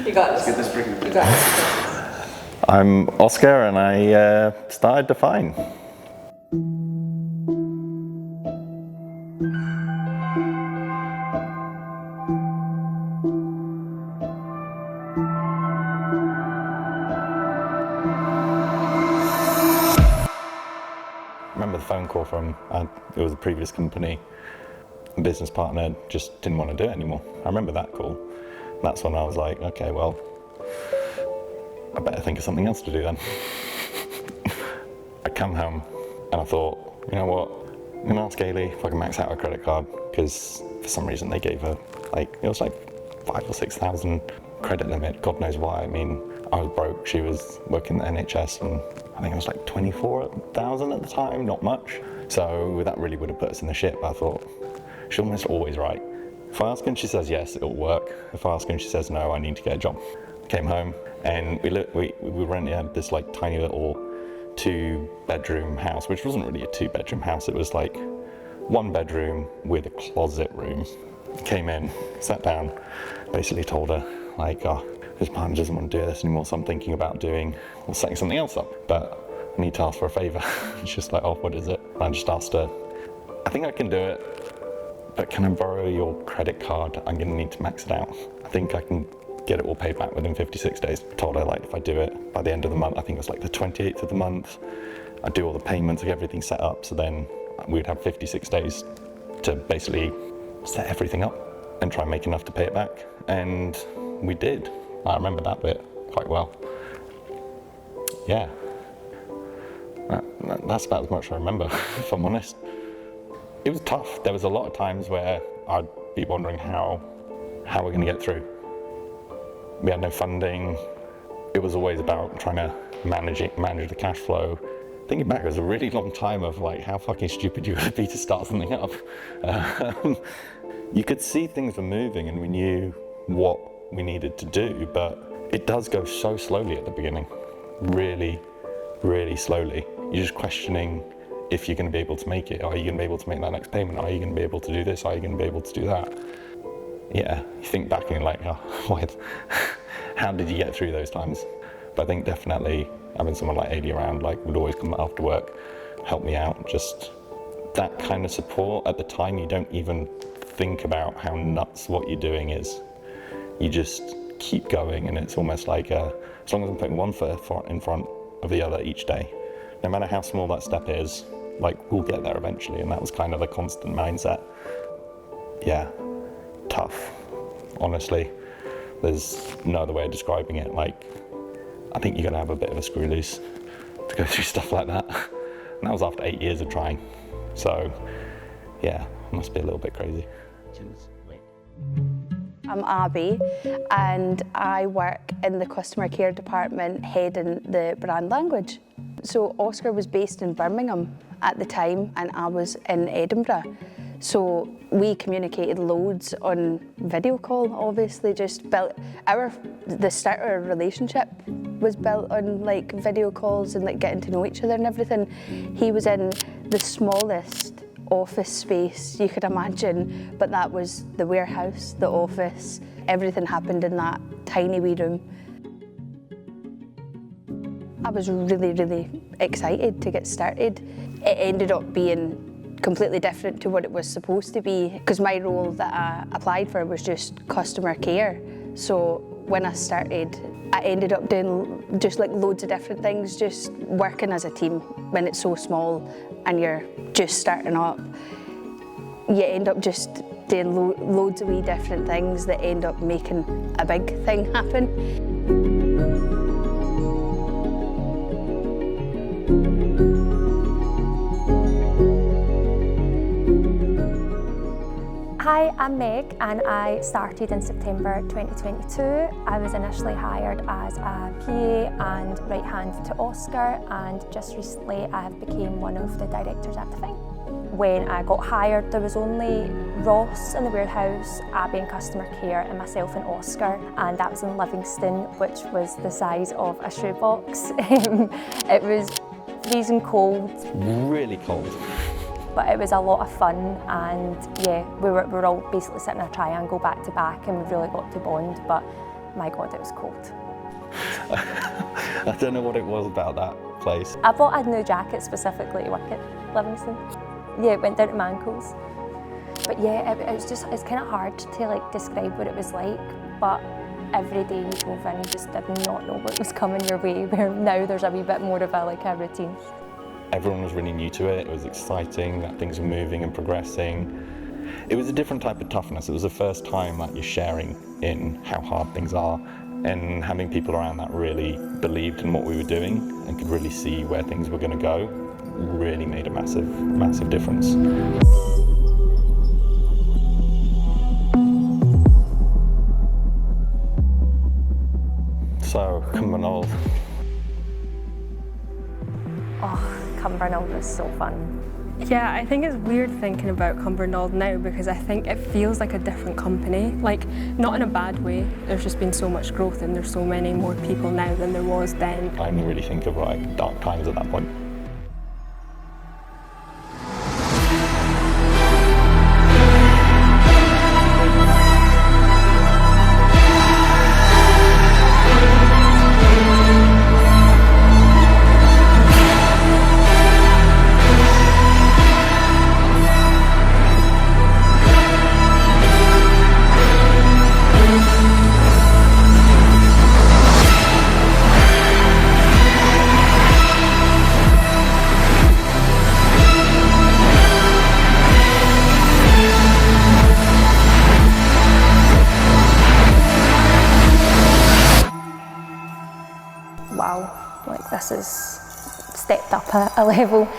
You got this. Let's get this pretty You got this. I'm Oscar and I started DFYNE. I remember the phone call from, it was a previous company, a business partner just didn't want to do it anymore. I remember that call. That's when I was like, okay, well, I better think of something else to do then. I come home and I thought, you know what, I'm gonna ask Kaylee if I can max out her credit card, because for some reason they gave her it was like 5,000 or 6,000 credit limit, God knows why. I mean, I was broke, she was working at the NHS and I think it was like 24,000 at the time, not much. So that really would have put us in the shit. I thought, she's almost always right. If I ask her and she says yes, it'll work. If I ask her and she says no, I need to get a job. I came home and we rented this like tiny little 2-bedroom house, which wasn't really a 2-bedroom house. It was like 1 bedroom with a closet room. Came in, sat down, basically told her like, oh, this partner doesn't want to do this anymore, so I'm thinking about setting something else up, but I need to ask for a favour. She's just like, oh, what is it? And I just asked her, I think I can do it, but can I borrow your credit card? I'm going to need to max it out. I think I can get it all paid back within 56 days. I told her like if I do it by the end of the month, I think it was like the 28th of the month, I'd do all the payments, get everything set up, so then we'd have 56 days to basically set everything up and try and make enough to pay it back. And we did. I remember that bit quite well. Yeah, that's about as much as I remember, if I'm honest. It was tough. There was a lot of times where I'd be wondering how we're going to get through. We had no funding. It was always about trying to manage the cash flow. Thinking back, it was a really long time of like how fucking stupid you would be to start something up. You could see things were moving and we knew what we needed to do, but it does go so slowly at the beginning. Really, really slowly. You're just questioning if you're going to be able to make it. Are you going to be able to make that next payment? Are you going to be able to do this? Are you going to be able to do that? Yeah, you think back and you're like, oh, how did you get through those times? But I think definitely having someone like Ailey around, like, would always come after work, help me out. Just that kind of support. At the time, you don't even think about how nuts what you're doing is. You just keep going, and it's almost like as long as I'm putting one foot in front of the other each day, no matter how small that step is, like, we'll get there eventually. And that was kind of the constant mindset. Yeah, tough, honestly. There's no other way of describing it. Like, I think you're gonna have a bit of a screw loose to go through stuff like that. And that was after 8 years of trying. So, yeah, it must be a little bit crazy. I'm Abby and I work in the customer care department heading the brand language. So Oscar was based in Birmingham at the time and I was in Edinburgh. So we communicated loads on video call, obviously, just built the start of our relationship was built on like video calls and like getting to know each other and everything. He was in the smallest office space you could imagine, but that was the warehouse, the office. Everything happened in that tiny wee room. I was really, really excited to get started. It ended up being completely different to what it was supposed to be, because my role that I applied for was just customer care. So when I started, I ended up doing just like loads of different things, just working as a team. When it's so small and you're just starting up, you end up just doing loads of wee different things that end up making a big thing happen. Hi, I'm Meg and I started in September 2022. I was initially hired as a PA and right hand to Oscar, and just recently I have become one of the directors at DFYNE. When I got hired, there was only Ross in the warehouse, Abby in customer care and myself and Oscar, and that was in Livingston, which was the size of a shoebox. It was freezing cold. Really cold. But it was a lot of fun, and yeah, we were all basically sitting in a triangle back to back and we really got to bond. But my God, it was cold. I don't know what it was about that place. I bought a new jacket specifically to work at Livingston. Yeah, it went down to my ankles. But yeah, it's kind of hard to like describe what it was like, but every day you drove in, you just did not know what was coming your way, where now there's a wee bit more of a routine. Everyone was really new to it. It was exciting that things were moving and progressing. It was a different type of toughness. It was the first time that you're sharing in how hard things are, and having people around that really believed in what we were doing and could really see where things were going to go really made a massive, massive difference. So, Cumbernauld. Oh, Cumbernauld was so fun. Yeah, I think it's weird thinking about Cumbernauld now because I think it feels like a different company. Like, not in a bad way, there's just been so much growth and there's so many more people now than there was then. I only really think of like dark times at that point. Wow, like this has stepped up a level.